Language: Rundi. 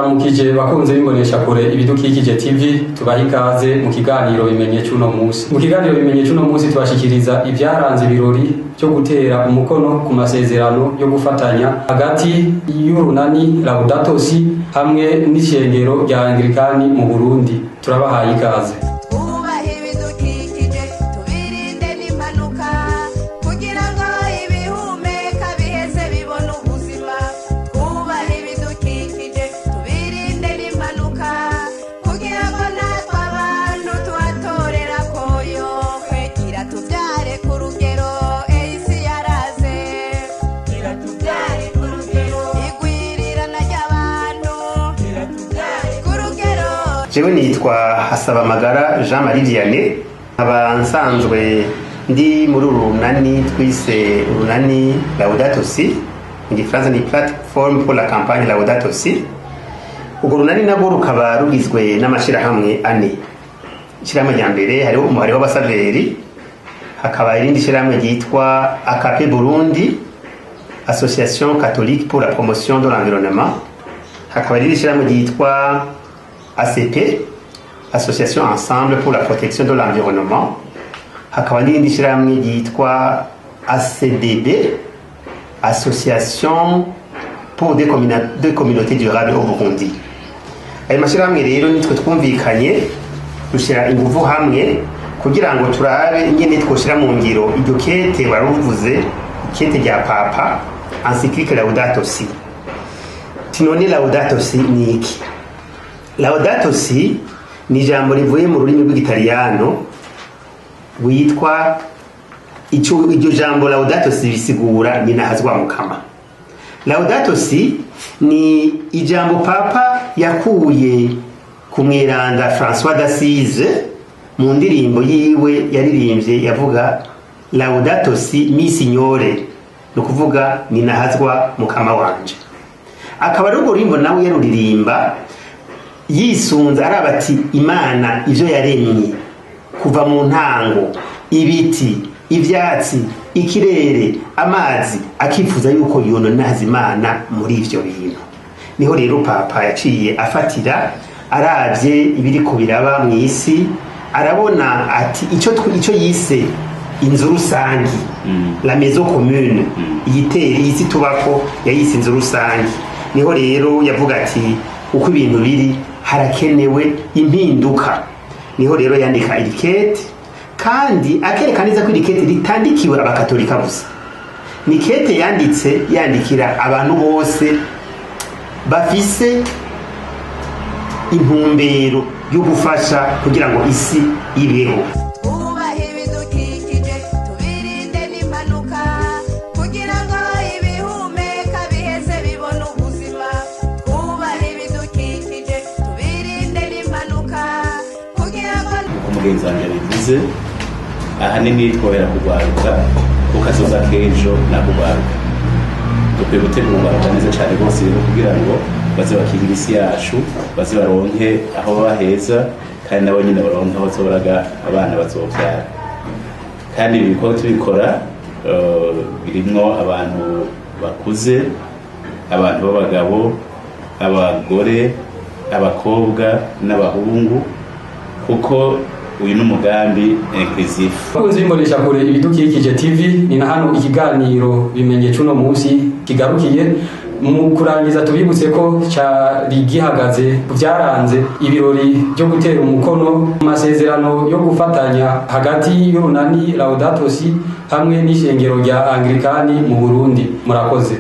turabaramukije bakunze bimbonesha kure ibidukikije TV tubaha ikaze mu kiganiro bimenye cuno munsi. Mu kiganiro bimenye cuno munsi tubashikiriza ibyaranze ibirori cyo gutera umukono ku masezerano yo gufatanya hagati y'urunani Laudato Si hamwe n'ishengero rya Anglikani mu Burundi. Turabahaye ikaze. Jewe nitwa Hasabamagara Jean Marie Vianney, nkaba nsanzwe ndi muri urunani twise urunani Laudato Si, mu gifaransa ni Plateforme pour la campagne Laudato Si. Urwo runani nabwo rukaba rugizwe n'amashirahamwe ane. Ishirahamwe rya mbere hariho umuhari w'abasaveri, hakaba irindi shirahamwe ryitwa AKP Burundi, Association catholique pour la promotion de l'environnement, hakaba irindi shirahamwe ryitwa ACP, Association Ensemble pour la protection de l'environnement, hakaba n'irindi shirahamwe ryitwa ACDB, Association pour des communautés durables au Burundi. Ayo mashirahamwe rero nitwe twumvikanye dushira ingufu hamwe kugira ngo turabe nyene twoshira mu ngiro iryo kete baruvuze, kete rya Papa encyclique Laudato Si. Tinone Laudato Si ni iki? Laudato Si ni ijambo rivuye mu rurimi rw'Igitaliyano witwa iryo jambo Laudato Si bisigura ninahazwa mukama. Laudato Si ni ijambo Papa yakuye ku mweranda François d'Assise mu ndirimbo yiwe yaririmbye yavuga Laudato Si mi signore, no kuvuga ninahazwa mukama wanje. Akaba ari urwo rurimbo nawe yaruririmba yisunze arabati Imana ivyo yaremye kuva mu ntango, ibiti, ivyatsi, ikirere, amazi, akifuza yuko yononaza Imana muri ivyo bintu. Niho rero Papa yaciye afatira aravye ibiri ko biraba mu isi, arabona ati ico yise inzu rusangi, la maison commune, isi tubako yayise inzu rusangi. Niho rero yavuga ati uko ibintu biri harakenewe impinduka. Niho rero yandika irikete, kandi akerekana neza ko irikete ritandikiwe abakatolika gusa. Ni kete yandikira abantu bose bafise intumbero yo gufasha kugira ngo isi ibeho. Umugenzi wanje bivuze ahanini twobera kugwaruka ukazoza kejo na kugwaruka. Dukwiye gutegura neza cyane rwose kugira ngo baze bakingira isi yacu, baze baronke aho baheza, kandi nabo nyine baronke aho bazoraga abana bazovyara. Kandi ibiko tubikora birimwo abantu bakuze, abantu b'abagabo, abagore, abakobwa n'abahungu, kuko uyu n'umugambi inclusive. Bakunze bimbonesha kure ibidukikije TV, ni na hano ikiganiro bimenye cuno munsi kigarukiye. Mu kurangiza tubibutse ko cyari gihagaze byaranze ibirori byo gutera umukono mu masezerano yo gufatanya hagati y'urunani Laudato Si hamwe n'ishengero rya Anglikani mu Burundi. Murakoze.